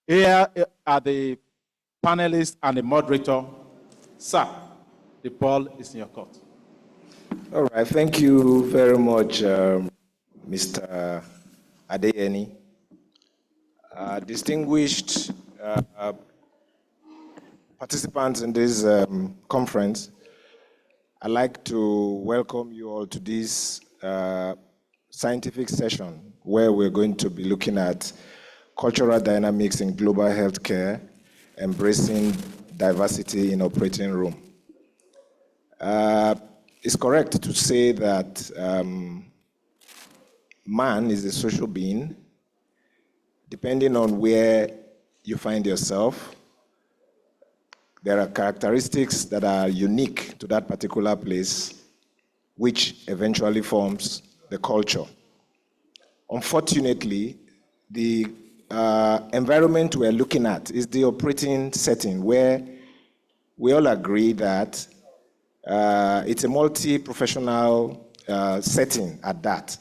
Here are the panelists and the moderator. Sir, the ball is in your court. All right, thank you very much, Mr. Adedeji. Distinguished participants in this conference, I'd like to welcome you all to this scientific session where we're going to be looking at cultural dynamics in global healthcare, embracing diversity in operating room. It's correct to say that man is a social being. Depending on where you find yourself, there are characteristics that are unique to that particular place, which eventually forms the culture. Unfortunately, the environment we're looking at is the operating setting where we all agree that it's a multi-professional setting at that.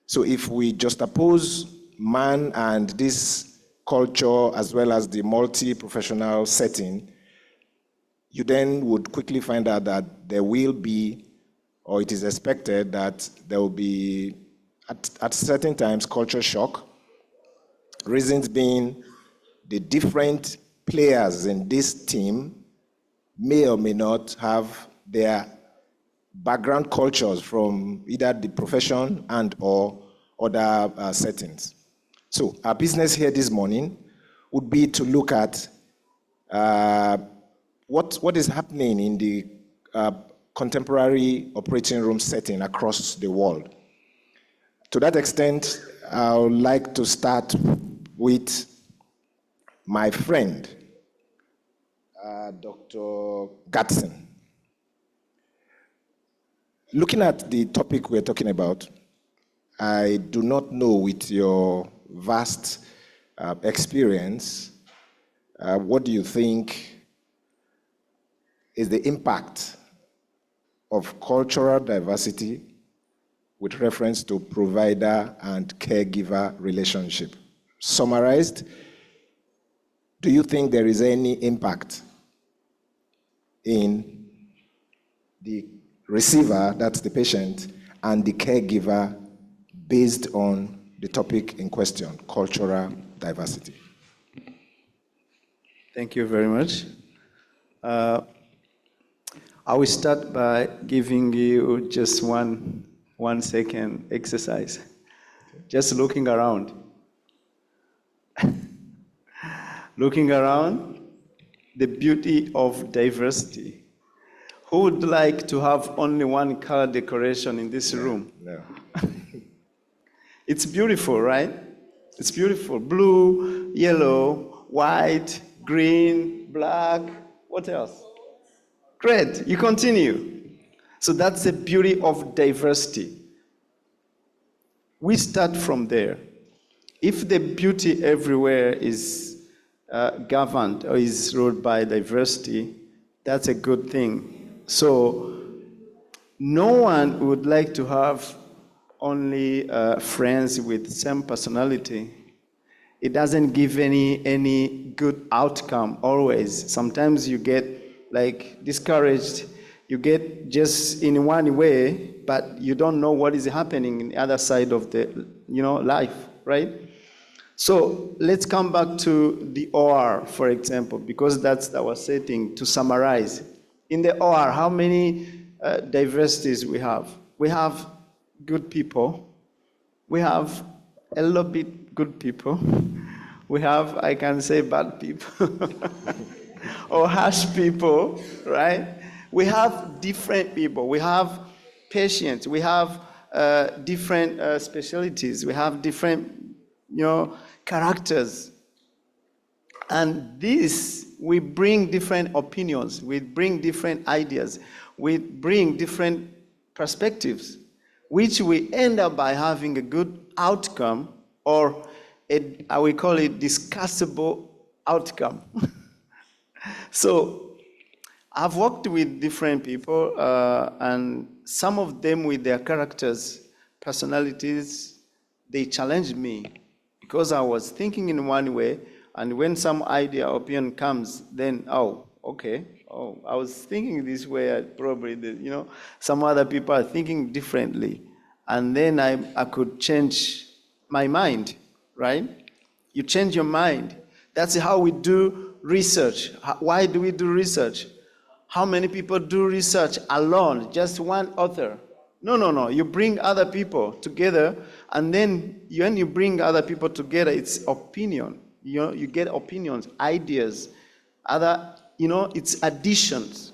So if we juxtapose man and this culture as well as the multi-professional setting, you then would quickly find out that there will be, or it is expected that there will be, at certain times, culture shock. Reasons being the different players in this team may or may not have their background cultures from either the profession and or other settings. So our business here this morning would be to look at what is happening in the contemporary operating room setting across the world. To that extent, I would like to start with my friend, Dr. Gaston. Looking at the topic we're talking about, I do not know, with your vast experience, what do you think is the impact of cultural diversity with reference to provider and caregiver relationship? Summarized, do you think there is any impact in the receiver, that's the patient, and the caregiver based on the topic in question, cultural diversity? Thank you very much. I will start by giving you just one second exercise. Just looking around. Looking around, the beauty of diversity. Who would like to have only one color decoration in this room? No. It's beautiful, right? It's beautiful. Blue, yellow, white, green, black. What else? Great. You continue. So that's the beauty of diversity. We start from there. If the beauty everywhere is governed or is ruled by diversity, that's a good thing. So no one would like to have only friends with same personality. It doesn't give any good outcome always. Sometimes you get like discouraged. You get just in one way, but you don't know what is happening in the other side of the life, right? So let's come back to the OR, for example, because that's our setting to summarize. In the OR, how many diversities we have? We have good people. We have a little bit good people. We have, I can say, bad people or harsh people, right? We have different people. We have patients. We have different specialties. We have different, characters. And this, we bring different opinions. We bring different ideas. We bring different perspectives, which we end up by having a good outcome, or I will call it discussable outcome. So I've worked with different people, and some of them with their characters, personalities, they challenged me because I was thinking in one way, And when some idea or opinion comes, then, oh, okay, oh, I was thinking this way, probably, some other people are thinking differently. And then I could change my mind, right? You change your mind. That's how we do research. Why do we do research? How many people do research alone, just one author? No. You bring other people together, and then when you bring other people together, it's opinion. You get opinions, ideas, it's additions.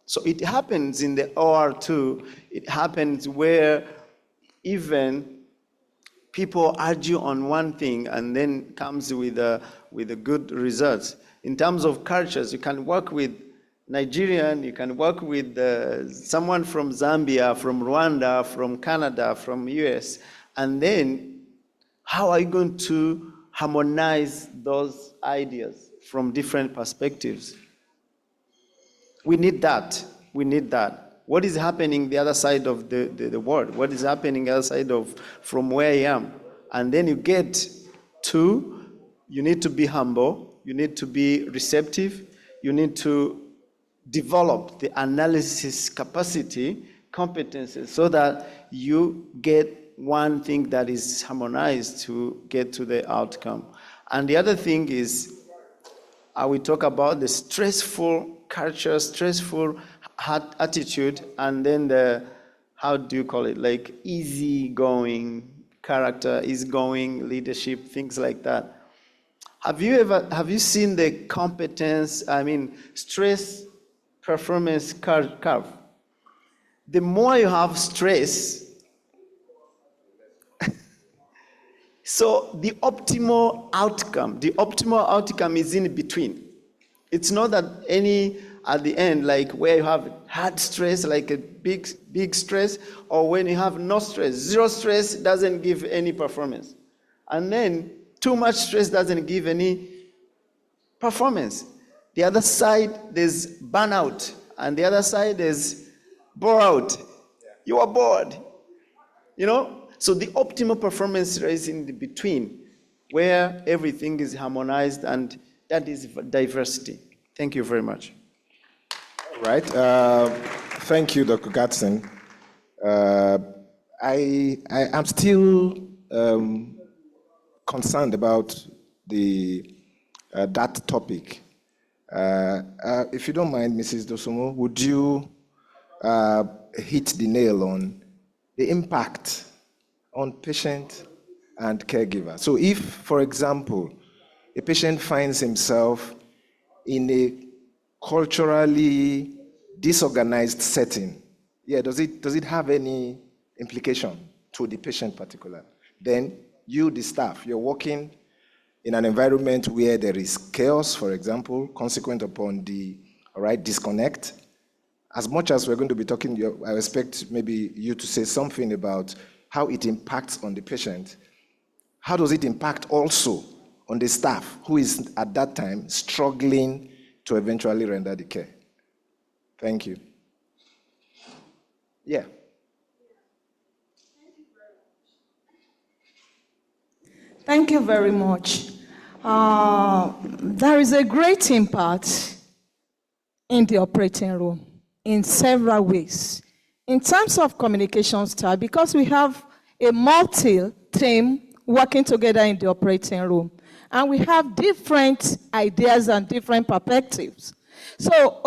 So it happens in the OR too. It happens where even people argue on one thing and then comes with a good results. In terms of cultures, you can work with Nigerian, you can work with someone from Zambia, from Rwanda, from Canada, from US, and then how are you going to harmonize those ideas from different perspectives? We need that. We need that. What is happening the other side of the world? What is happening the other side of from where I am? And then you need to be humble, you need to be receptive, you need to develop the analysis capacity, competences, so that you get one thing that is harmonized to get to the outcome. And the other thing is, we talk about the stressful culture, stressful attitude, and then how do you call it, like easygoing character, easygoing leadership, things like that. Have you seen the competence, stress performance curve? The more you have stress, so the optimal outcome is in between. It's not that at the end, like where you have hard stress, like a big stress, or when you have no stress. Zero stress doesn't give any performance. And then too much stress doesn't give any performance. The other side, there's burnout, and the other side is bore out. You are bored. So the optimal performance is in the between, where everything is harmonized, and that is diversity. Thank you very much. Right. Thank you, Dr. Gaston. I am still concerned about that topic. If you don't mind, Mrs. Dosomo, would you hit the nail on the impact on patient and caregiver? So if, for example, a patient finds himself in a culturally disorganized setting, does it have any implication to the patient particular? Then you, the staff, you're working in an environment where there is chaos, for example, consequent upon the disconnect. As much as we're going to be talking, I expect maybe you to say something about how it impacts on the patient. How does it impact also on the staff who is at that time struggling to eventually render the care? Thank you. Yeah. Thank you very much. There is a great impact in the operating room in several ways. In terms of communication style, because we have a multi-team working together in the operating room, and we have different ideas and different perspectives. So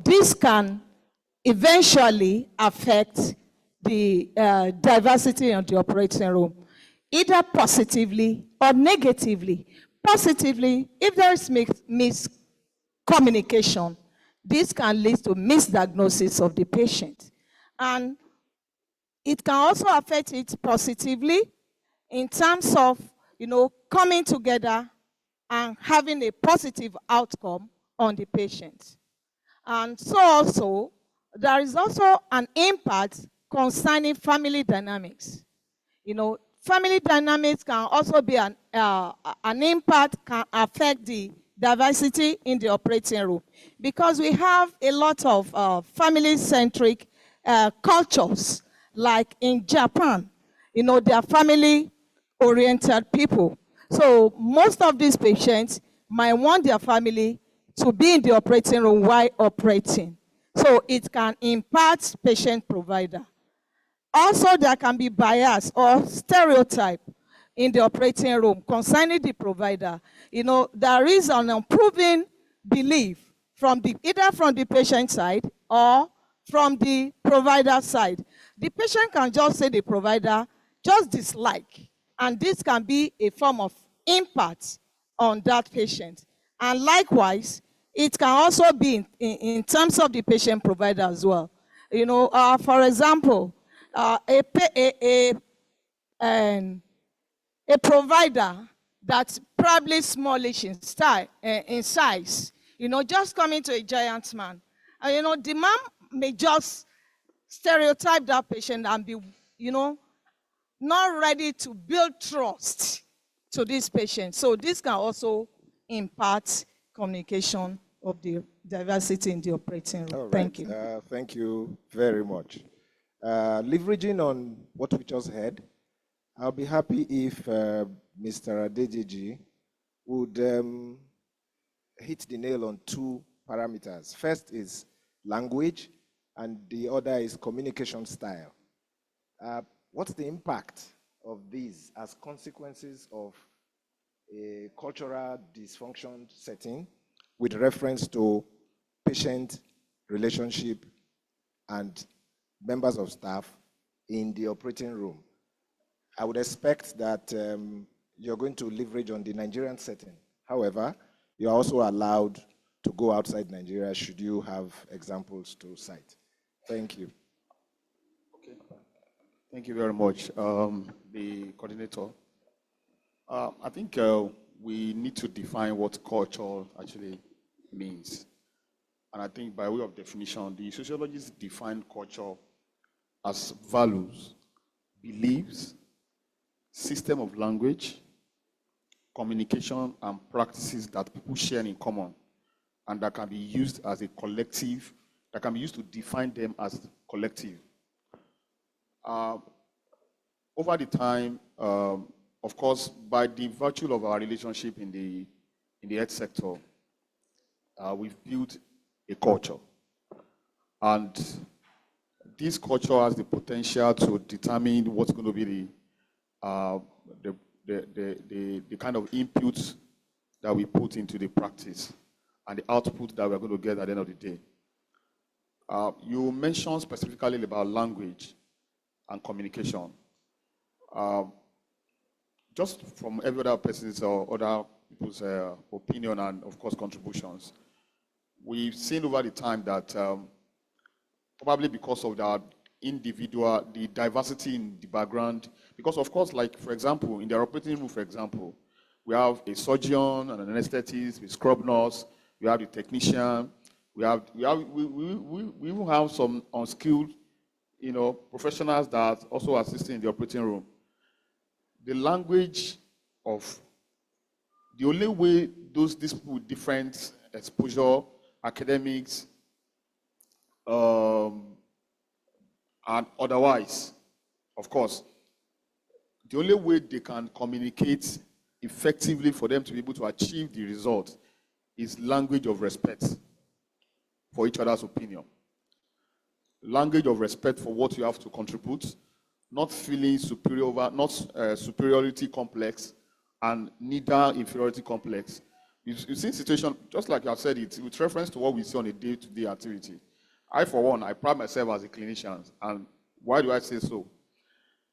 this can eventually affect the diversity in the operating room, either positively or negatively. Positively, if there is miscommunication, this can lead to misdiagnosis of the patient. And it can also affect it positively in terms of, coming together and having a positive outcome on the patient. And so also, there is also an impact concerning family dynamics. Family dynamics can also be an impact, can affect the diversity in the operating room. Because we have a lot of family-centric cultures, like in Japan, they are family-oriented people. So most of these patients, might want their family to be in the operating room while operating. So it can impact patient-provider. Also, there can be bias or stereotype in the operating room concerning the provider. You know, there is an unproven belief from either from the patient side or from the provider side. The patient can just say the provider just dislike, and this can be a form of impact on that patient. And likewise, it can also be in terms of the patient provider as well. You know, for example, a provider that's probably smallish in size, you know, just coming to a giant man. And, you know, the man may just stereotype that patient and be, you know, not ready to build trust to this patient. So this can also impact communication of the diversity in the operating room. All right. Thank you. Thank you very much. Leveraging on what we just heard, I'll be happy if Mr. Adedeji would hit the nail on two parameters. First is language, and the other is communication style. What's the impact of these as consequences of a cultural dysfunction setting with reference to patient relationship and members of staff in the operating room? I would expect that you're going to leverage on the Nigerian setting. However, you're also allowed to go outside Nigeria should you have examples to cite. Thank you. Okay. Thank you very much, the coordinator. I think we need to define what culture actually means. And I think by way of definition, the sociologists define culture as values, beliefs, system of language, communication, and practices that people share in common, and that can be used as a collective, that can be used to define them as collective. Over the time, of course, by the virtue of our relationship in the health sector, we've built a culture. And this culture has the potential to determine what's going to be the kind of input that we put into the practice and the output that we're going to get at the end of the day. You mentioned specifically about language and communication. Just from every other person's or other people's opinion and, of course, contributions, we've seen over the time that probably because of the diversity in the background, because, of course, like, for example, in the operating room, for example, we have a surgeon and an anesthetist, a scrub nurse, we have the technician, we even have some unskilled, you know, professionals that also assist in the operating room. The language of the only way these people with different exposure, academics, and otherwise, of course, the only way they can communicate effectively for them to be able to achieve the result is language of respect for each other's opinion. Language of respect for what you have to contribute, not feeling superior, not superiority complex, and neither inferiority complex. You see situation, just like you have said it, with reference to what we see on a day-to-day activity. I, for one, I pride myself as a clinician, and why do I say so?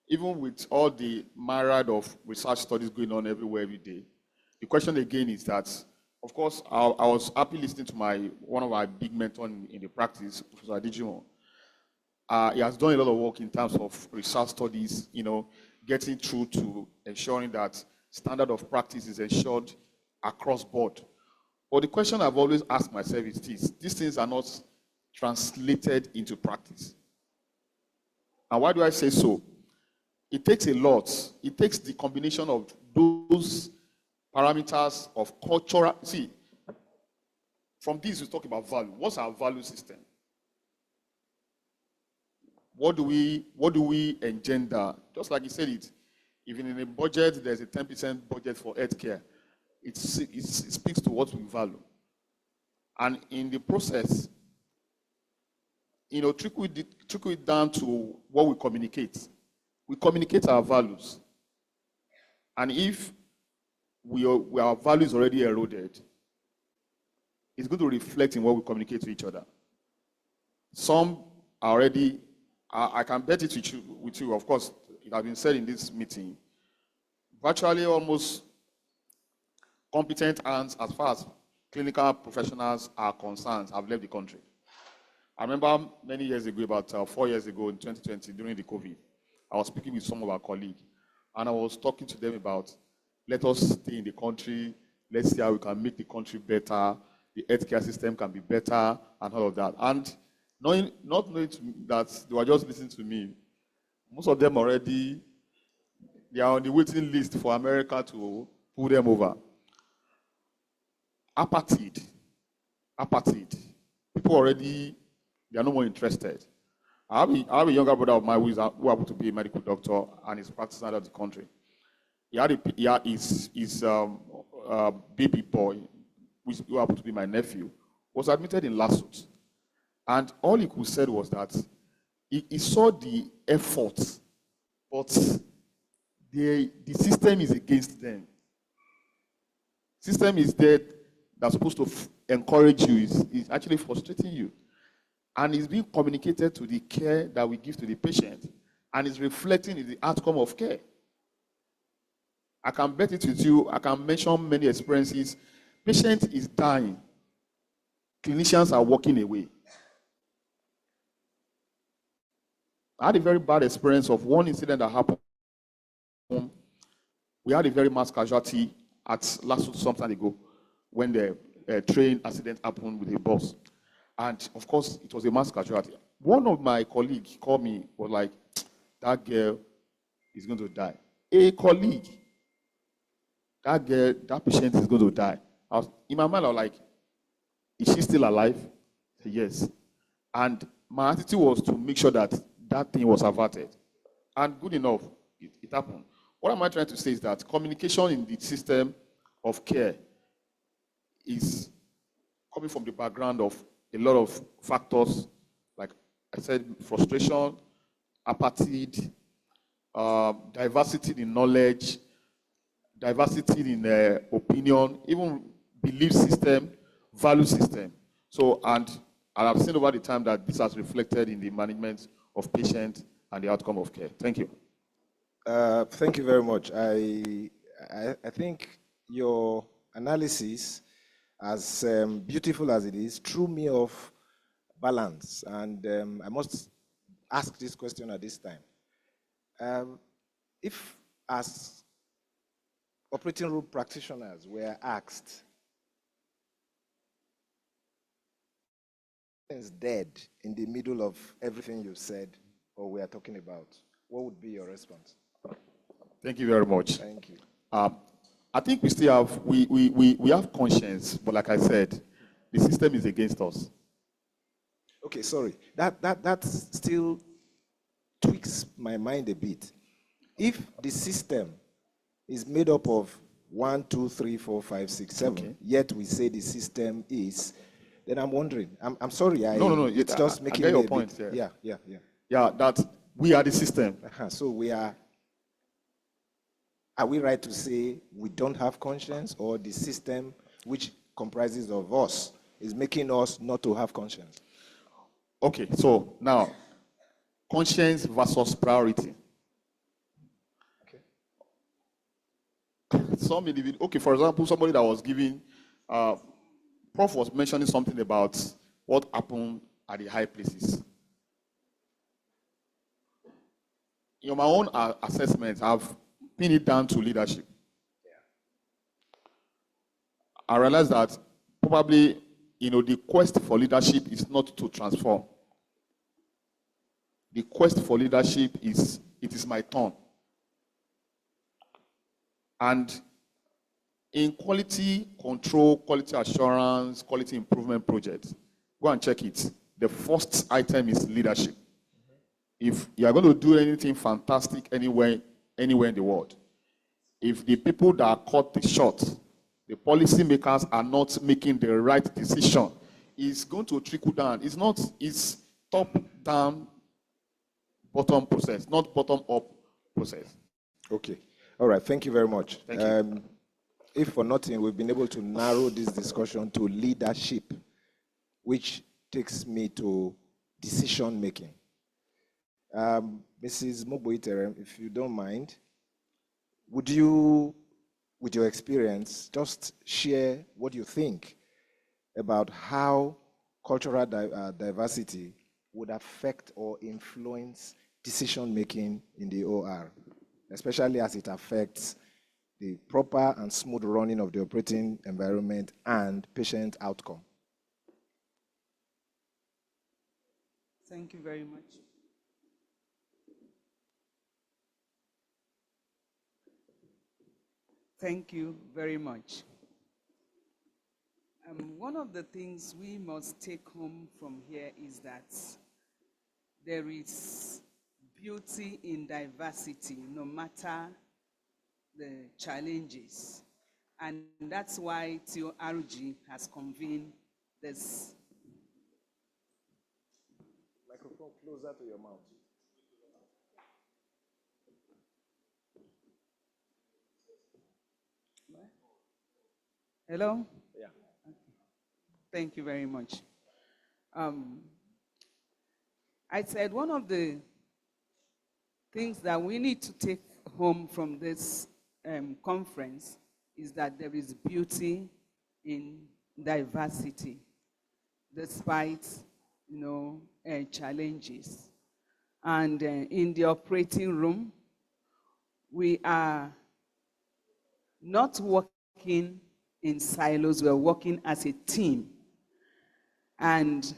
Even with all the myriad of research studies going on everywhere every day, the question again is that, of course, I was happy listening to one of my big mentors in the practice, Professor Adedeji. He has done a lot of work in terms of research studies, you know, getting through to ensuring that standard of practice is ensured across board. But the question I've always asked myself is this: these things are not translated into practice. And why do I say so? It takes a lot. It takes the combination of those parameters of cultural. See, from this we talk about value. What's our value system? What do we engender? Just like you said it, even in a budget, there's a 10% budget for healthcare. it speaks to what we value. And in the process, trickle it down to what we communicate. We communicate our values. And if our values already eroded, it's going to reflect in what we communicate to each other. Some are already, I can bet it with you, of course, it has been said in this meeting, virtually almost competent hands as far as clinical professionals are concerned have left the country. I remember many years ago, about 4 years ago in 2020, during the COVID, I was speaking with some of our colleagues, and I was talking to them about, let us stay in the country, let's see how we can make the country better, the healthcare system can be better, and all of that. And not knowing that they were just listening to me, most of them already, they are on the waiting list for America to pull them over. Apathy. People already, they are no more interested. I have a younger brother of mine who happened to be a medical doctor and is practicing out of the country. He had his baby boy, who happened to be my nephew, was admitted in LUTH. And all he could say was that he saw the effort, but the system is against them. System is there that's supposed to encourage you, is actually frustrating you. And it's being communicated to the care that we give to the patient, and it's reflecting in the outcome of care. I can bet it with you, I can mention many experiences. Patient is dying. Clinicians are walking away. I had a very bad experience of one incident that happened. We had a very mass casualty at last some time ago when the train accident happened with a bus. And of course, it was a mass casualty. One of my colleagues called me, was like, that girl is going to die. A colleague, that girl, that patient is going to die. In my mind, I was like, is she still alive? I said, yes. And my attitude was to make sure that that thing was averted. And good enough, it happened. What am I trying to say is that communication in the system of care is coming from the background of a lot of factors, like I said, frustration, apathy, diversity in knowledge, diversity in opinion, even belief system, value system. So, and I've seen over the time that this has reflected in the management of patients and the outcome of care. Thank you. Thank you very much. I think your analysis, as beautiful as it is, threw me off balance. And I must ask this question at this time. If, as operating room practitioners, were asked, is dead in the middle of everything you said or we are talking about, what would be your response? Thank you very much. Thank you. I think we still have, we have conscience, but like I said, the system is against us. Okay, sorry. That still tweaks my mind a bit. If the system is made up of 1, 2, 3, 4, 5, 6, 7, okay, yet we say the system is, then I'm wondering. I'm sorry. No. It's just making your a point. Bit, yeah. Yeah, that we are the system. So we are we right to say we don't have conscience, or the system, which comprises of us, is making us not to have conscience? Okay, so now, conscience versus priority. Okay. Some individual, okay, for example, somebody that was giving, Prof was mentioning something about what happened at the high places. In my own assessment, I've pinned it down to leadership. Yeah. I realized that probably, the quest for leadership is not to transform. The quest for leadership is, it is my turn. And in quality control, quality assurance, quality improvement projects, go and check it. The first item is leadership. If you are going to do anything fantastic anywhere in the world, if the people that are caught the shot, the policymakers are not making the right decision, it's going to trickle down. It's top-down, bottom process, not bottom-up process. Okay. All right. Thank you very much. Thank you. If for nothing, we've been able to narrow this discussion to leadership, which takes me to decision-making. Mrs. Moboitere, if you don't mind, would you, with your experience, just share what you think about how cultural diversity would affect or influence decision-making in the OR, especially as it affects the proper and smooth running of the operating environment and patient outcome? Thank you very much. Thank you very much. One of the things we must take home from here is that there is beauty in diversity, no matter the challenges. And that's why TORG has convened this. Microphone closer to your mouth. Hello? Yeah. Okay. Thank you very much. I said one of the things that we need to take home from this conference is that there is beauty in diversity, despite challenges. And in the operating room, we are not working in silos, we are working as a team. And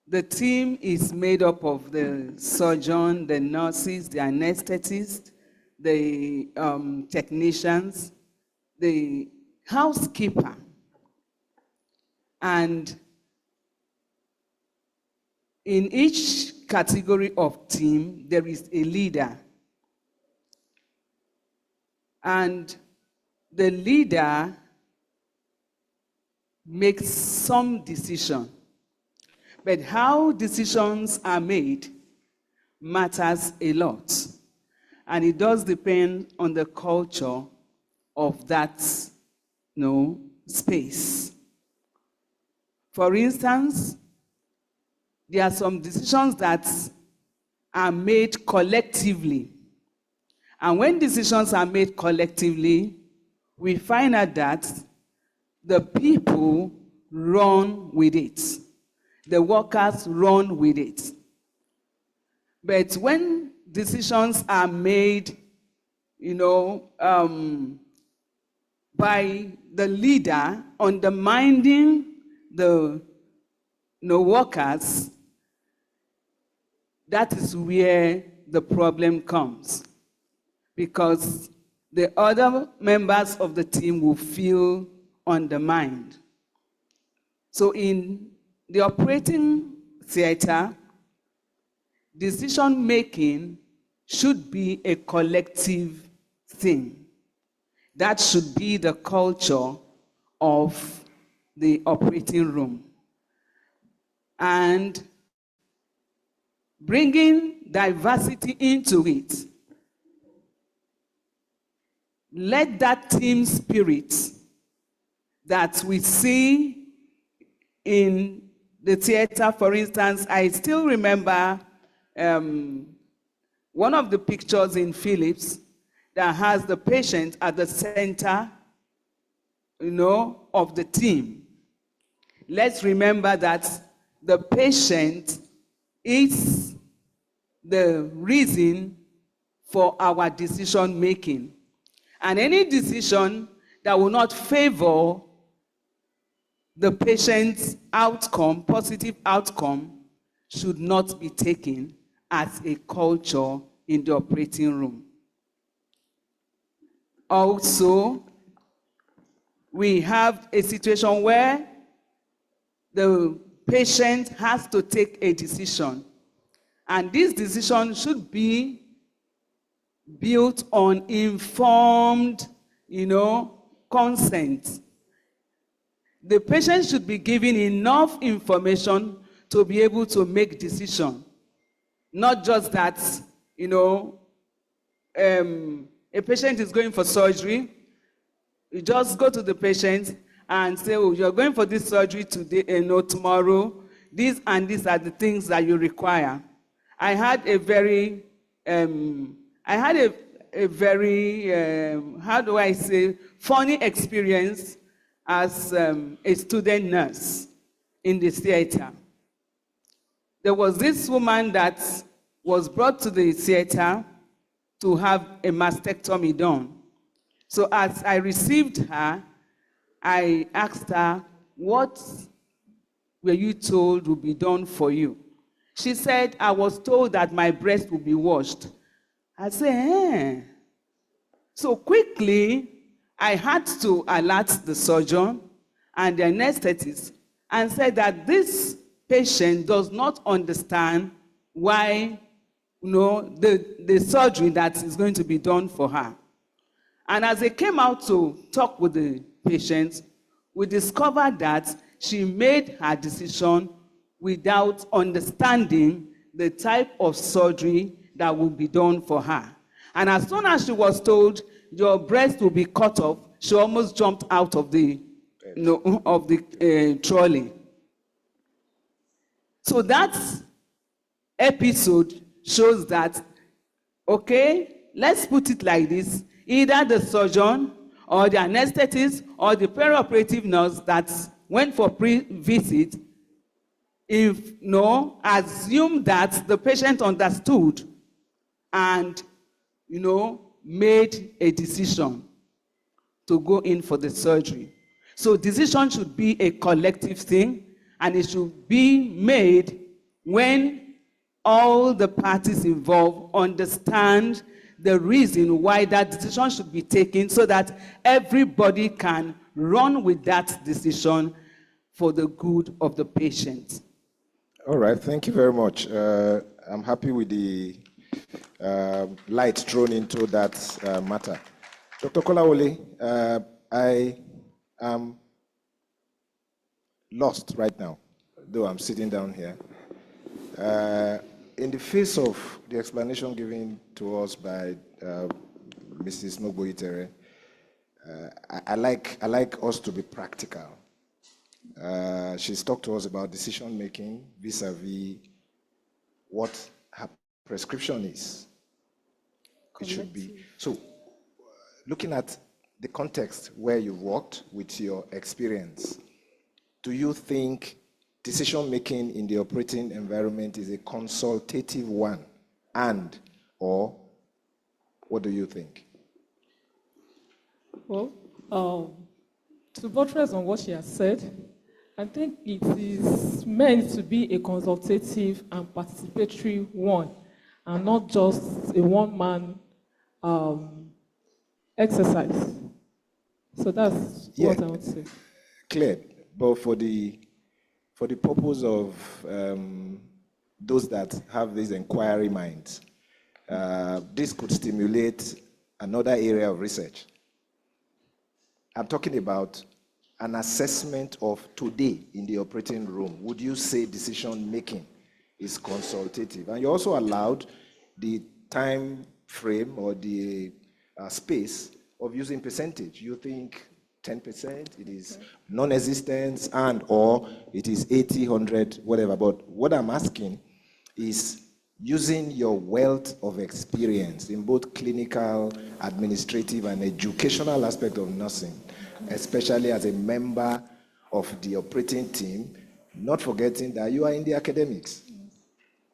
the team is made up of the surgeon, the nurses, the anesthetists, the technicians, the housekeeper. And in each category of team, there is a leader. And the leader makes some decision. But how decisions are made matters a lot. And it does depend on the culture of that space. For instance, there are some decisions that are made collectively. And when decisions are made collectively, we find out that the people run with it. The workers run with it. But when decisions are made, by the leader undermining the workers, that is where the problem comes. Because the other members of the team will feel undermined. So in the operating theater, decision-making should be a collective thing. That should be the culture of the operating room. And bringing diversity into it, let that team spirit that we see in the theater, for instance, I still remember one of the pictures in Philips that has the patient at the center, of the team. Let's remember that the patient is the reason for our decision making. And any decision that will not favor the patient's outcome, positive outcome, should not be taken as a culture in the operating room. Also, we have a situation where the patient has to take a decision. And this decision should be built on informed, consent. The patient should be given enough information to be able to make decision. Not just that, a patient is going for surgery, you just go to the patient and say, oh, you're going for this surgery today, tomorrow, these and these are the things that you require. I had a very, how do I say, funny experience as a student nurse in the theater. There was this woman that was brought to the theater to have a mastectomy done. So as I received her, I asked her, what were you told would be done for you? She said, I was told that my breast would be washed. I said, eh. So quickly, I had to alert the surgeon and the anesthetist and said that this patient does not understand why, the surgery that is going to be done for her. And as they came out to talk with the patient, we discovered that she made her decision without understanding the type of surgery that will be done for her. And as soon as she was told your breast will be cut off, she almost jumped out of the, trolley. So that episode shows that, okay, let's put it like this, either the surgeon or the anesthetist or the perioperative nurse that went for pre-visit, assume that the patient understood and, made a decision to go in for the surgery. So decision should be a collective thing, and it should be made when all the parties involved understand the reason why that decision should be taken, so that everybody can run with that decision for the good of the patient. All right, thank you very much. I'm happy with the light thrown into that matter. Dr. Kolawole, I am lost right now, though I'm sitting down here. In the face of the explanation given to us by Mrs. Mogboitere, I like us to be practical. She's talked to us about decision-making vis-a-vis what her prescription is. It should be. So, looking at the context where you worked with your experience, do you think decision-making in the operating environment is a consultative one, or what do you think? Well, to buttress on what she has said, I think it is meant to be a consultative and participatory one, and not just a one-man exercise. So that's what I would say. Clear, but for the purpose of those that have these inquiry minds, this could stimulate another area of research. I'm talking about an assessment of today in the operating room. Would you say decision-making is consultative? And you also allowed the time frame or the space of using percentage. You think 10%, it is non-existence, or it is 80, 100, whatever. But what I'm asking is, using your wealth of experience in both clinical, administrative, and educational aspect of nursing, especially as a member of the operating team, not forgetting that you are in the academics.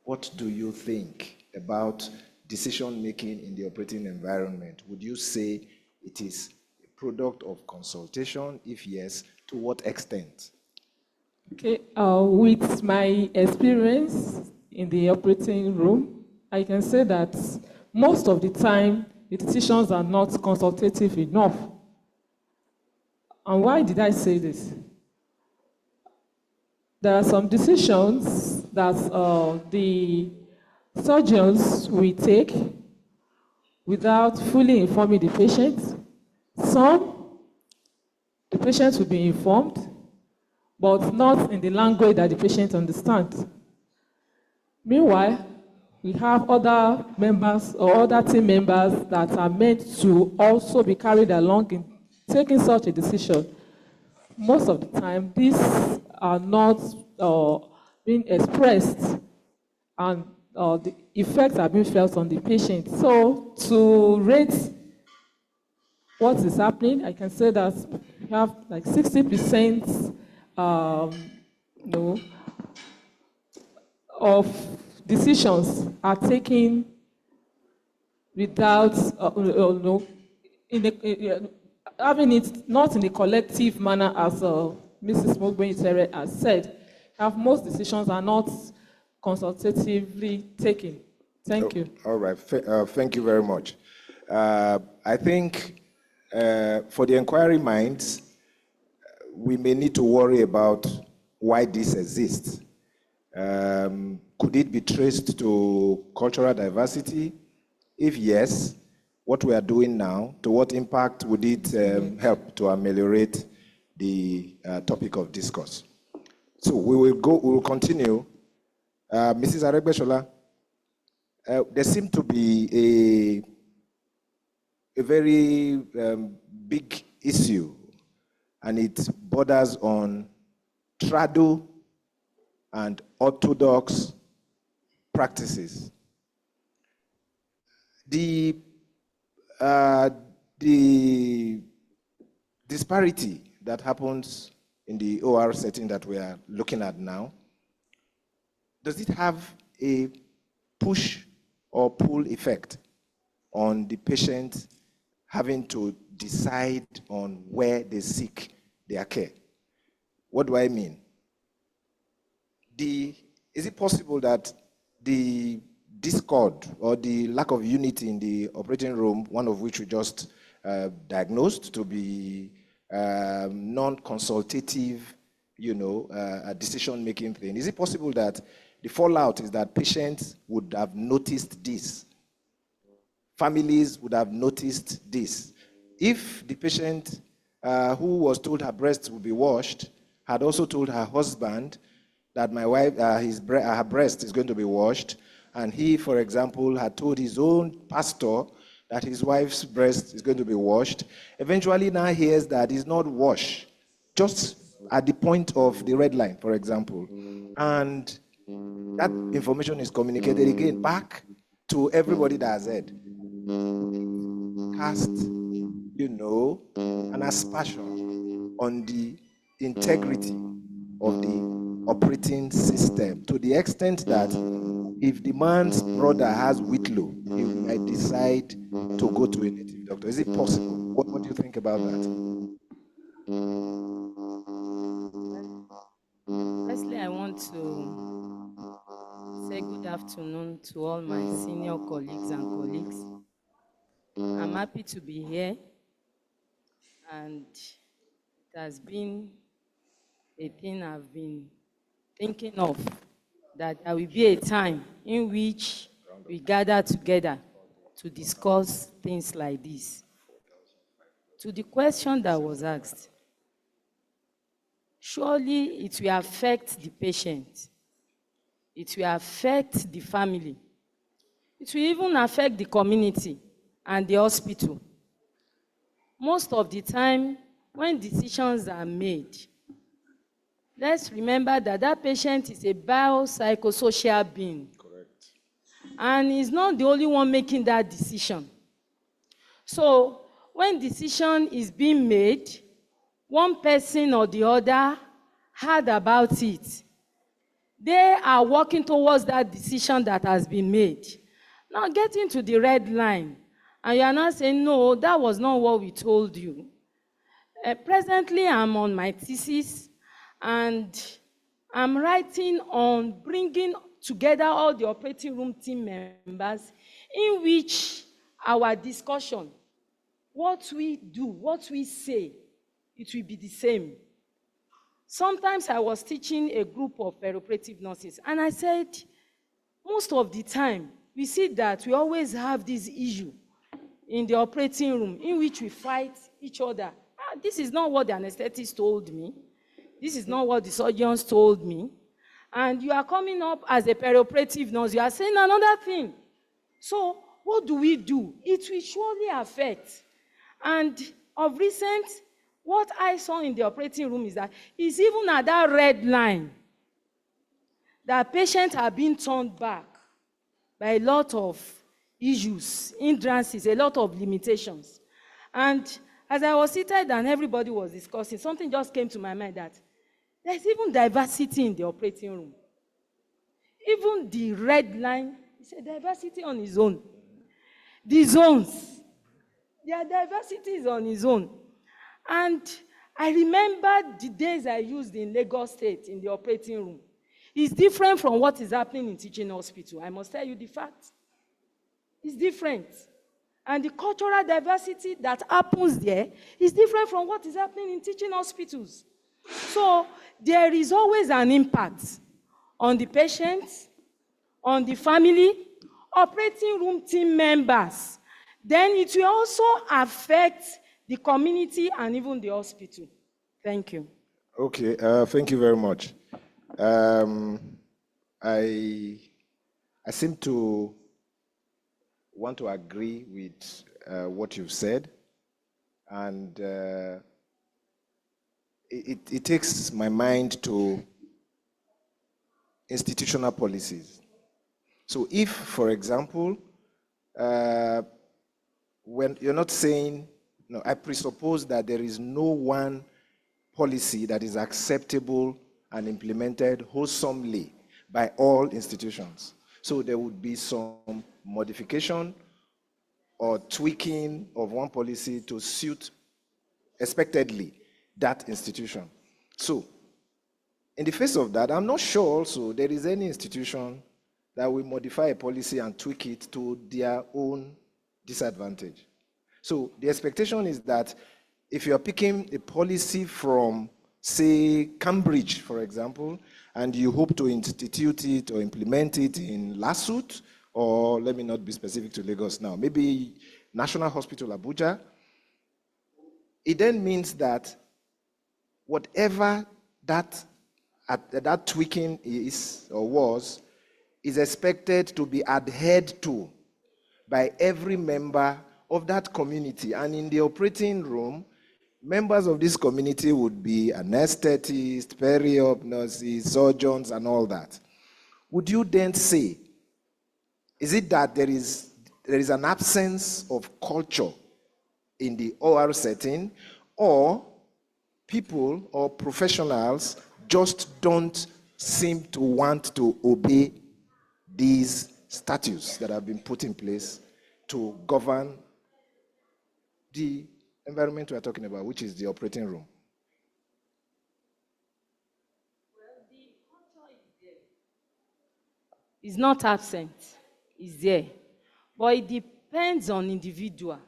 What do you think about decision-making in the operating environment? Would you say it is a product of consultation? If yes, to what extent? Okay, with my experience in the operating room, I can say that most of the time, the decisions are not consultative enough. And why did I say this? There are some decisions that the surgeons will take without fully informing the patient. Some the patient will be informed, but not in the language that the patient understands. Meanwhile, we have other members or other team members that are meant to also be carried along in taking such a decision. Most of the time, these are not being expressed, and the effects are being felt on the patient. So to rate what is happening, I can say that we have like 60% of decisions are taken without having it not in a collective manner, as Mrs. Mogbenyitere has said. Most decisions are not consultatively taken. Thank you. All right. Thank you very much. I think for the inquiry minds, we may need to worry about why this exists. Could it be traced to cultural diversity? If yes, what we are doing now, to what impact would it help to ameliorate the topic of discourse? So we will continue. Mrs. Aregbesola, there seems to be a very big issue, and it borders on trado and orthodox practices. The disparity that happens in the OR setting that we are looking at now, does it have a push or pull effect on the patient having to decide on where they seek their care? What do I mean? Is it possible that the discord or the lack of unity in the operating room, one of which we just diagnosed to be non-consultative, a decision-making thing, is it possible that the fallout is that patients would have noticed this? Families would have noticed this. If the patient who was told her breast would be washed had also told her husband that my wife, her breast is going to be washed, and he, for example, had told his own pastor that his wife's breast is going to be washed, eventually now hears that it's not washed, just at the point of the red line, for example. And that information is communicated again back to everybody that has heard. Cast, an aspersion on the integrity of the operating system, to the extent that if the man's brother has whitlow, he might decide to go to a native doctor. Is it possible? What do you think about that? Firstly, I want to say good afternoon to all my senior colleagues and colleagues. I'm happy to be here, and it has been a thing I've been thinking of, that there will be a time in which we gather together to discuss things like this. To the question that was asked, surely it will affect the patient. It will affect the family. It will even affect the community and the hospital. Most of the time, when decisions are made, let's remember that that patient is a biopsychosocial being. Correct. And he's not the only one making that decision. So when decision is being made, one person or the other heard about it. They are working towards that decision that has been made. Now getting to the red line, and you are not saying, no, that was not what we told you. Presently, I'm on my thesis, and I'm writing on bringing together all the operating room team members, in which our discussion, what we do, what we say, it will be the same. Sometimes I was teaching a group of perioperative nurses, and I said, most of the time, we see that we always have this issue in the operating room in which we fight each other. this is not what the anesthetist told me. This is not what the surgeons told me. And you are coming up as a perioperative nurse, you are saying another thing. So what do? It will surely affect. And of recent, what I saw in the operating room is that it's even at that red line that patients are being turned back by a lot of issues, hindrances, a lot of limitations. And as I was seated and everybody was discussing, something just came to my mind that there's even diversity in the operating room. Even the red line is a diversity on its own. The zones, their diversity is on its own. And I remember the days I used in Lagos State in the operating room. It's different from what is happening in teaching hospital. I must tell you the fact. It's different. And the cultural diversity that happens there is different from what is happening in teaching hospitals. So there is always an impact on the patients, on the family, operating room team members. Then it will also affect the community and even the hospital. Thank you. Okay, thank you very much. I seem to want to agree with what you've said, and it takes my mind to institutional policies. So if, for example, when you're not saying, no, I presuppose that there is no one policy that is acceptable and implemented wholesomely by all institutions. So there would be some modification or tweaking of one policy to suit expectedly that institution. So in the face of that, I'm not sure also there is any institution that will modify a policy and tweak it to their own disadvantage. So the expectation is that if you're picking a policy from, say, Cambridge, for example, and you hope to institute it or implement it in LUTH, or let me not be specific to Lagos now, maybe National Hospital Abuja, it then means that whatever that tweaking is or was, is expected to be adhered to by every member of that community. And in the operating room, members of this community would be anesthetists, periop nurses, surgeons, and all that. Would you then say, is it that there is an absence of culture in the OR setting, or people or professionals just don't seem to want to obey these statutes that have been put in place to govern the environment we are talking about, which is the operating room? Well, the culture is there. It's not absent. It's there. But it depends on individual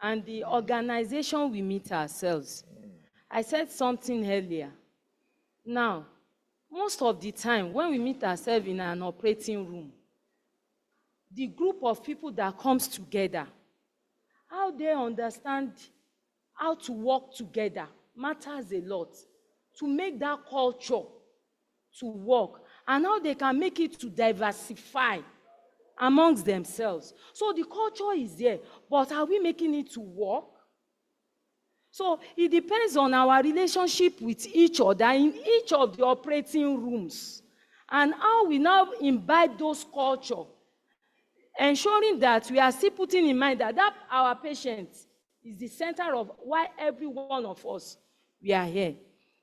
and the organization we meet ourselves. I said something earlier. Now, most of the time, when we meet ourselves in an operating room, the group of people that comes together, how they understand how to work together matters a lot to make that culture to work, and how they can make it to diversify amongst themselves. So the culture is there, but are we making it to work? So it depends on our relationship with each other in each of the operating rooms, and how we now imbibe those culture, ensuring that we are still putting in mind that our patient is the center of why every one of us, we are here.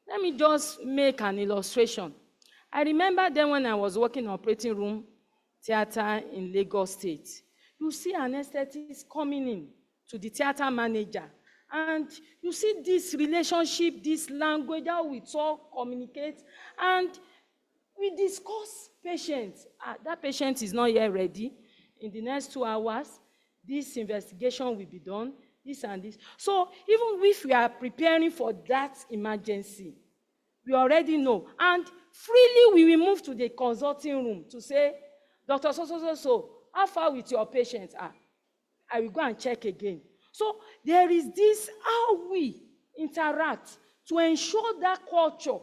Let me just make an illustration. I remember then when I was working in operating room theater in Lagos State, you see anesthetists coming in to the theater manager, and you see this relationship, this language, how we talk, communicate, and we discuss patients. That patient is not yet ready. In the next 2 hours, this investigation will be done, this and this. So even if we are preparing for that emergency, we already know. And freely we will move to the consulting room to say, Dr. So, how far with your patients are? I will go and check again. So there is this, how we interact, to ensure that culture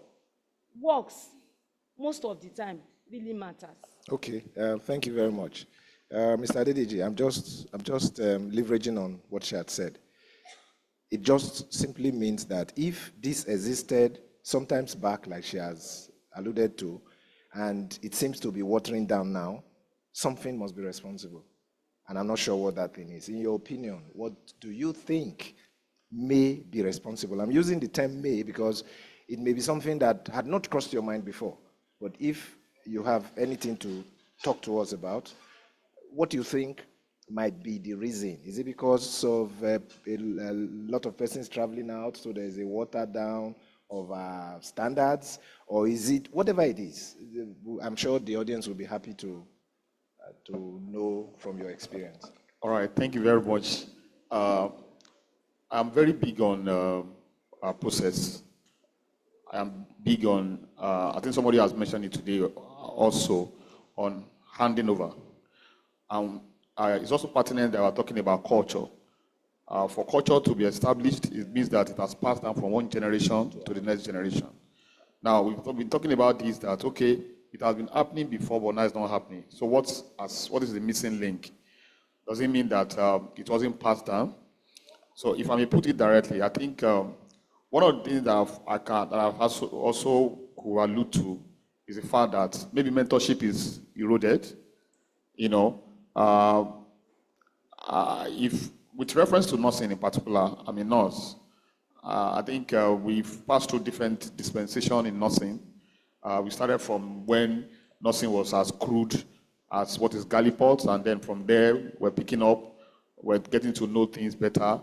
works most of the time really matters. Okay, thank you very much. Mr. Adedeji, I'm just leveraging on what she had said. It just simply means that if this existed sometimes back, like she has alluded to, and it seems to be watering down now, something must be responsible. And I'm not sure what that thing is. In your opinion, what do you think may be responsible? I'm using the term may because it may be something that had not crossed your mind before. But if you have anything to talk to us about, what do you think might be the reason? Is it because of a lot of persons traveling out, so there's a water down of standards, or is it, whatever it is? I'm sure the audience will be happy to know from your experience. All right, thank you very much. I'm very big on process. I'm big on, I think somebody has mentioned it today also, on handing over. It's also pertinent that we're talking about culture. For culture to be established, it means that it has passed down from one generation to the next generation. Now, we've been talking about this, that, okay, it has been happening before, but now it's not happening. So what is the missing link? Does it mean that it wasn't passed down? So if I may put it directly, I think one of the things that I've also could allude to is the fact that maybe mentorship is eroded. You know, if with reference to nursing in particular, I'm a nurse. I think we've passed through different dispensation in nursing. We started from when nursing was as crude as what is Gallipot, and then from there we're picking up, we're getting to know things better,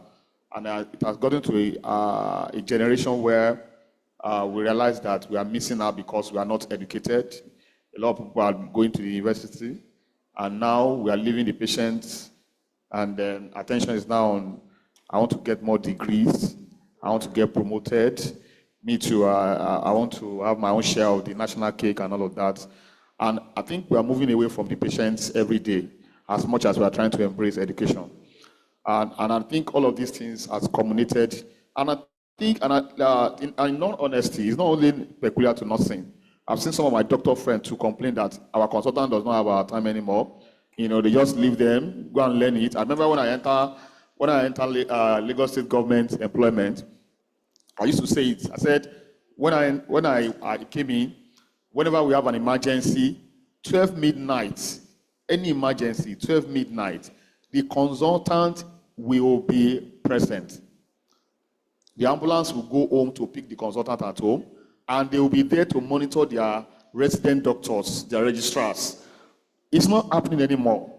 and it has gotten to a generation where we realize that we are missing out because we are not educated. A lot of people are going to the university, and now we are leaving the patients, and then attention is now on, I want to get more degrees, I want to get promoted, me too, I want to have my own share of the national cake and all of that. And I think we are moving away from the patients every day, as much as we are trying to embrace education. And I think all of these things has culminated. And I think, in all honesty, it's not only peculiar to nursing. I've seen some of my doctor friends who complain that our consultant does not have our time anymore. You know, they just leave them, go and learn it. I remember when I enter Lagos State government employment, I used to say it. I said, when I came in, whenever we have an emergency, 12 midnight, any emergency, 12 midnight, the consultant will be present. The ambulance will go home to pick the consultant at home, and they will be there to monitor their resident doctors, their registrars. It's not happening anymore.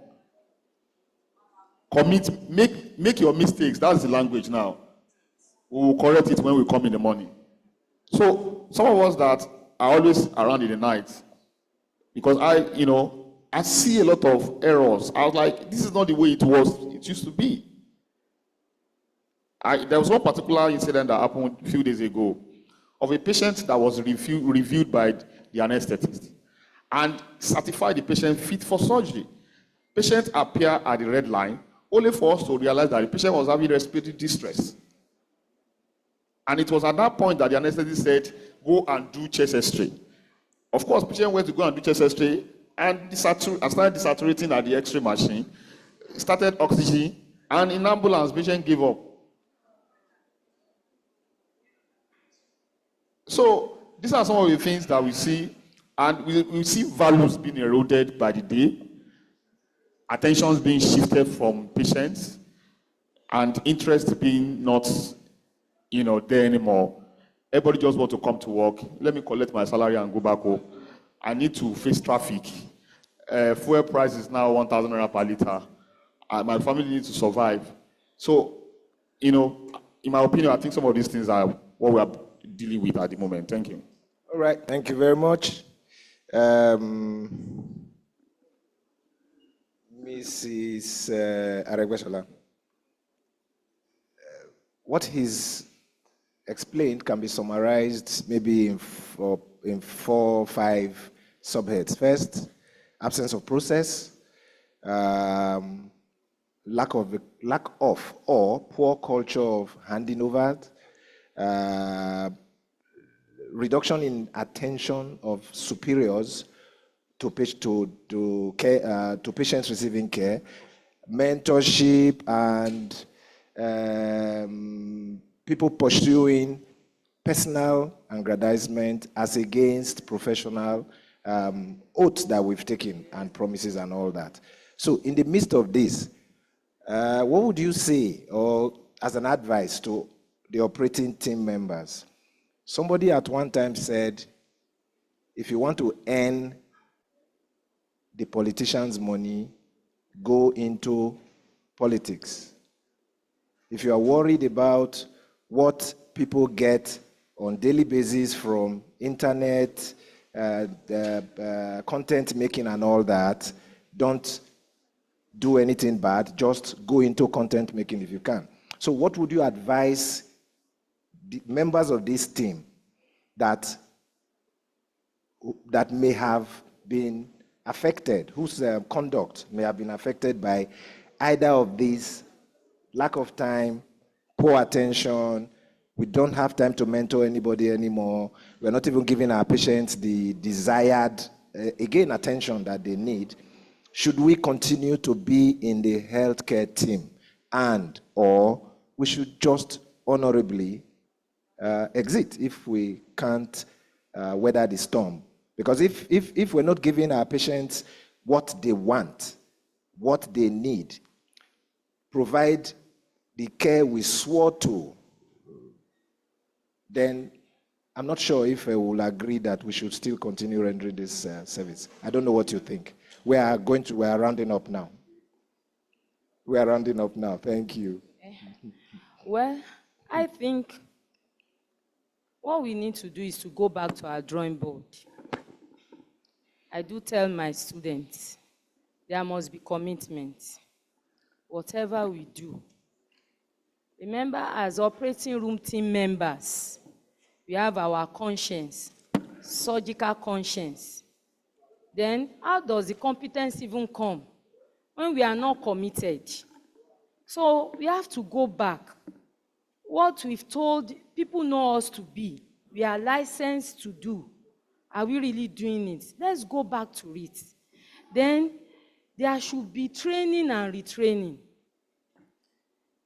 Make your mistakes. That's the language now. We will correct it when we come in the morning. So some of us that are always around in the night, because I see a lot of errors. I was like, this is not the way it used to be. There was one particular incident that happened a few days ago of a patient that was reviewed by the anesthetist and certified the patient fit for surgery. Patient appeared at the red line, only for us to realize that the patient was having respiratory distress. And it was at that point that the anesthetist said, go and do chest X-ray. Of course, patient went to go and do chest X-ray and started desaturating at the X-ray machine, started oxygen, and in ambulance, patient gave up. So these are some of the things that we see, and we see values being eroded by the day, attentions being shifted from patients, and interest being not there anymore. Everybody just wants to come to work. Let me collect my salary and go back home. I need to face traffic. Fuel price is now 1,000 naira per liter. My family needs to survive. So, in my opinion, I think some of these things are what we are dealing with at the moment. Thank you. All right, thank you very much. Mrs. Aregbesola, what he's explained can be summarized maybe in 4 or 5 subheads. First, absence of process, lack of or poor culture of handing over, reduction in attention of superiors to patients receiving care, mentorship, and people pursuing personal aggrandizement as against professional oaths that we've taken and promises and all that. So in the midst of this, what would you say, or as an advice to the operating team members? Somebody at one time said, if you want to earn the politicians' money, go into politics. If you are worried about what people get on daily basis from internet, content making and all that, don't do anything bad, just go into content making if you can. So what would you advise the members of this team that may have been affected, whose conduct may have been affected by either of these: lack of time, poor attention, we don't have time to mentor anybody anymore, we're not even giving our patients the desired, attention that they need? Should we continue to be in the healthcare team, or we should just honorably exit if we can't weather the storm? Because if we're not giving our patients what they want, what they need, provide the care we swore to, then I'm not sure if I will agree that we should still continue rendering this service. I don't know what you think. We are rounding up now. We are rounding up now. Thank you. Well, I think what we need to do is to go back to our drawing board. I do tell my students, there must be commitment. Whatever we do. Remember, as operating room team members, we have our conscience, surgical conscience. Then, how does the competence even come when we are not committed? So, we have to go back. What we've told people know us to be, we are licensed to do. Are we really doing it? Let's go back to it. Then, there should be training and retraining.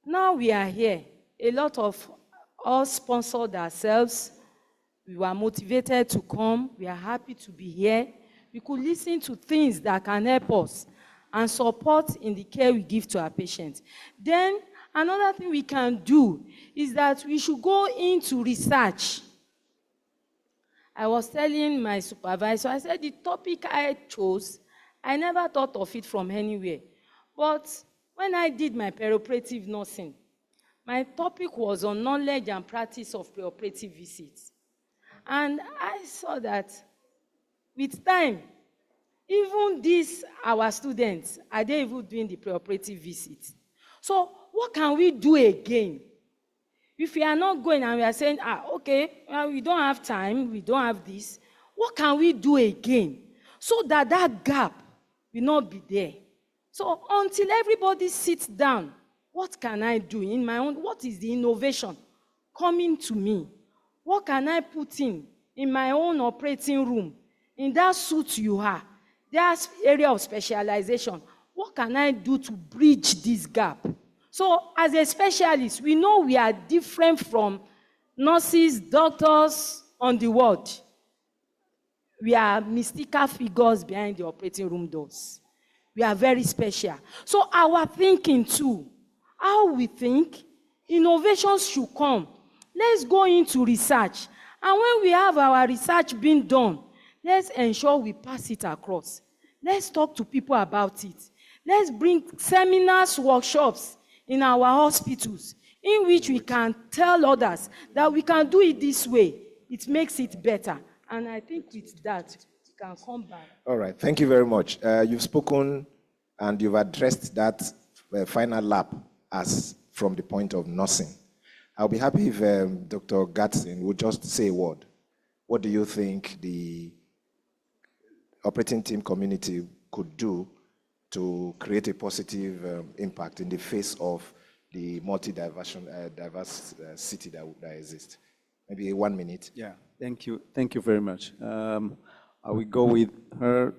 Now we are here. A lot of us sponsored ourselves. We were motivated to come. We are happy to be here. We could listen to things that can help us and support in the care we give to our patients. Then, another thing we can do is that we should go into research. I was telling my supervisor, I said the topic I chose, I never thought of it from anywhere. But when I did my perioperative nursing, my topic was on knowledge and practice of preoperative visits. And I saw that with time, even these, our students, are they even doing the preoperative visits? So what can we do again? If we are not going and we are saying, okay, we don't have time, we don't have this, what can we do again so that that gap will not be there? So until everybody sits down, what can I do in my own? What is the innovation coming to me? What can I put in my own operating room? In that suit you have, there's area of specialization. What can I do to bridge this gap? So as a specialist, we know we are different from nurses, doctors on the ward. We are mystical figures behind the operating room doors. We are very special. So our thinking too, how we think, innovations should come. Let's go into research. And when we have our research being done, let's ensure we pass it across. Let's talk to people about it. Let's bring seminars, workshops in our hospitals in which we can tell others that we can do it this way. It makes it better. And I think with that, we can come back. All right, thank you very much. You've spoken and you've addressed that final lap as from the point of nursing. I'll be happy if Dr. Gaston would just say a word. What do you think the operating team community could do to create a positive impact in the face of the diversity that exists. Maybe 1 minute. Yeah, thank you. Thank you very much. I will go with her,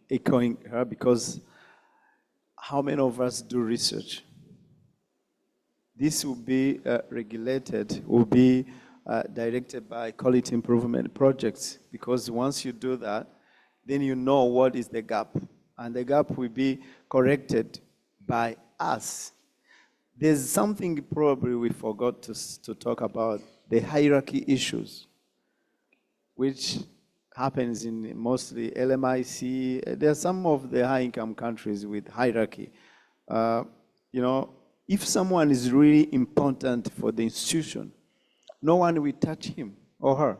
echoing her, because how many of us do research? This will be regulated, will be directed by quality improvement projects, because once you do that, then you know what is the gap, and the gap will be corrected by us. There's something probably we forgot to talk about, the hierarchy issues, which happens in mostly LMIC. There are some of the high-income countries with hierarchy. You know, if someone is really important for the institution, no one will touch him or her.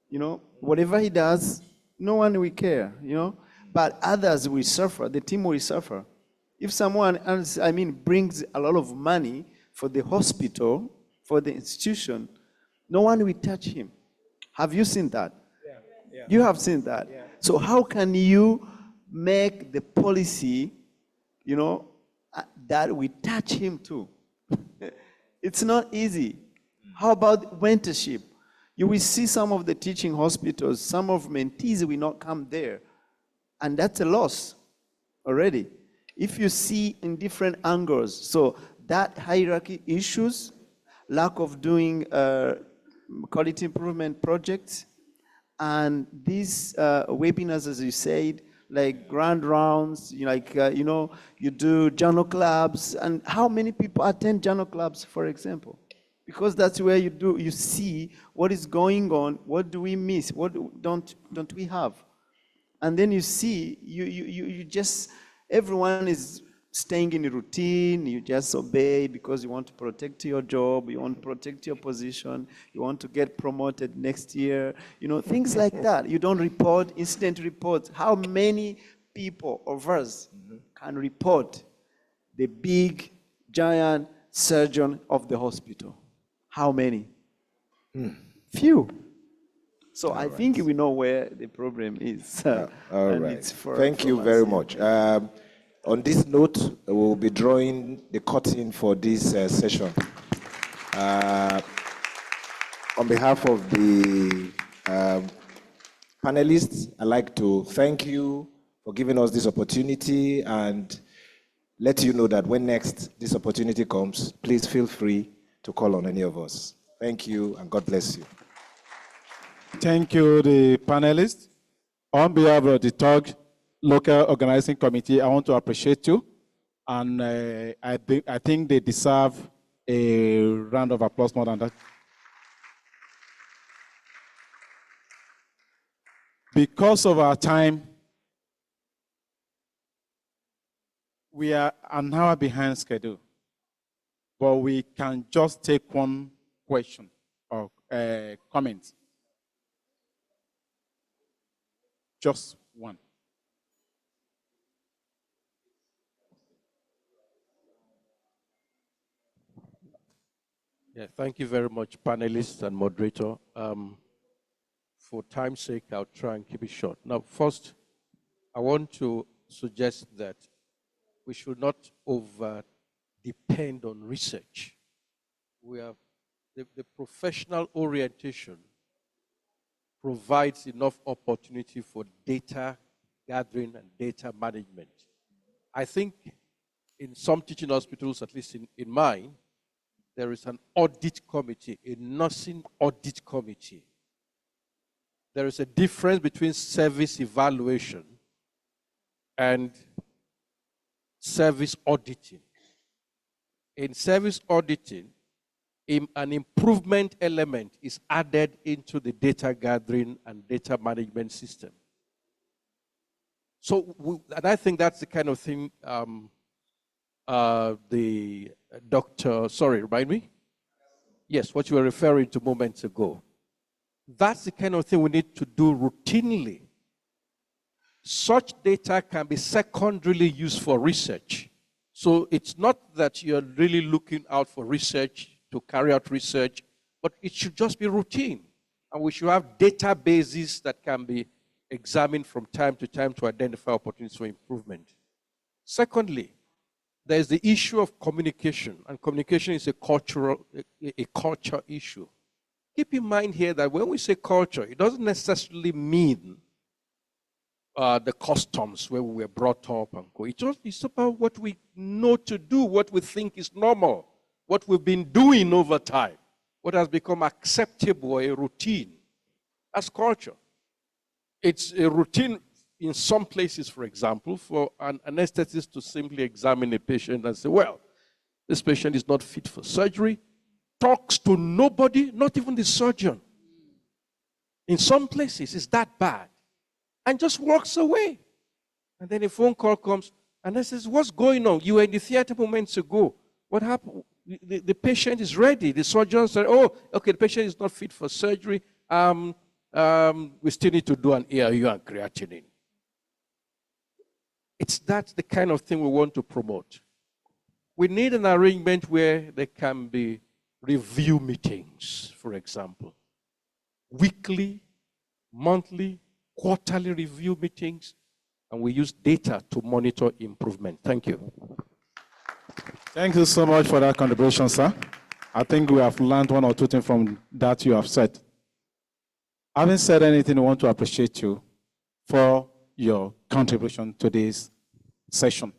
You know, whatever he does, no one will care, you know. But others will suffer, the team will suffer. If someone else, brings a lot of money for the hospital, for the institution, no one will touch him. Have you seen that? Yeah. You have seen that. Yeah. So how can you make the policy, you know, that we touch him too? It's not easy. How about mentorship? You will see some of the teaching hospitals, some of mentees will not come there. And that's a loss already. If you see in different angles, so that hierarchy issues, lack of doing quality improvement projects, and these webinars, as you said, like grand rounds, you do journal clubs, and how many people attend journal clubs, for example? Because that's where you see what is going on, what do we miss, what don't we have? And then you see, you just, everyone is staying in a routine, you just obey because you want to protect your job, you want to protect your position, you want to get promoted next year, you know, things like that. You don't report, incident reports. How many people of us can report the big, giant surgeon of the hospital? How many? Few. So I think we know where the problem is. All right. Thank you very much. On this note, we'll be drawing the curtain for this session. On behalf of the panelists, I'd like to thank you for giving us this opportunity and let you know that when next this opportunity comes, please feel free to call on any of us. Thank you, and God bless you. Thank you, the panelists. On behalf of the TORG Local Organizing Committee, I want to appreciate you. And I think they deserve a round of applause more than that. Because of our time, we are an hour behind schedule. But we can just take one question or comment. Just one. Yeah, thank you very much, panelists and moderator. For time's sake, I'll try and keep it short. Now, first, I want to suggest that we should not over-depend on research. We have the professional orientation provides enough opportunity for data gathering and data management. I think in some teaching hospitals, at least in mine, there is an audit committee, a nursing audit committee. There is a difference between service evaluation and service auditing. In service auditing, an improvement element is added into the data gathering and data management system. So, and I think that's the kind of thing the doctor, sorry, remind me? Yes, what you were referring to moments ago. That's the kind of thing we need to do routinely. Such data can be secondarily used for research. So it's not that you're really looking out for research to carry out research, but it should just be routine. And we should have databases that can be examined from time to time to identify opportunities for improvement. Secondly, there's the issue of communication, and communication is a culture issue. Keep in mind here that when we say culture, it doesn't necessarily mean the customs where we were brought up and go. It's about what we know to do, what we think is normal, what we've been doing over time, what has become acceptable, a routine. That's culture. It's a routine in some places, for example, for an anesthetist to simply examine a patient and say, well, this patient is not fit for surgery, talks to nobody, not even the surgeon. In some places, it's that bad, and just walks away. And then a phone call comes, and they says, what's going on? You were in the theater moments ago. What happened? The patient is ready. The surgeon said, oh, okay, the patient is not fit for surgery. We still need to do an ARU and creatinine. That's the kind of thing we want to promote. We need an arrangement where there can be review meetings, for example. Weekly, monthly, quarterly review meetings, and we use data to monitor improvement. Thank you. Thank you so much for that contribution, sir. I think we have learned one or two things from that you have said. Having said anything, we want to appreciate you for your contribution to this session.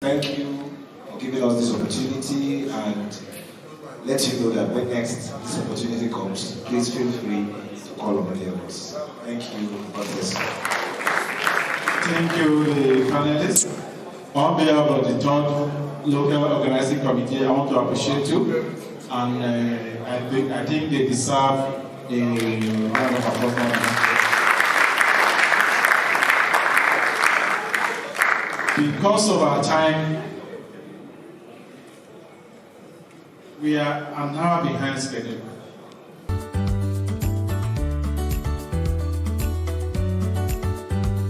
Thank you for giving us this opportunity, and let you know that when next this opportunity comes, please feel free to call on any of us. Thank you. God bless you. Thank you, the panelists. On behalf of the TORG Local Organizing Committee, I want to appreciate you, and I think they deserve a round of applause. Because of our time, we are an hour behind schedule.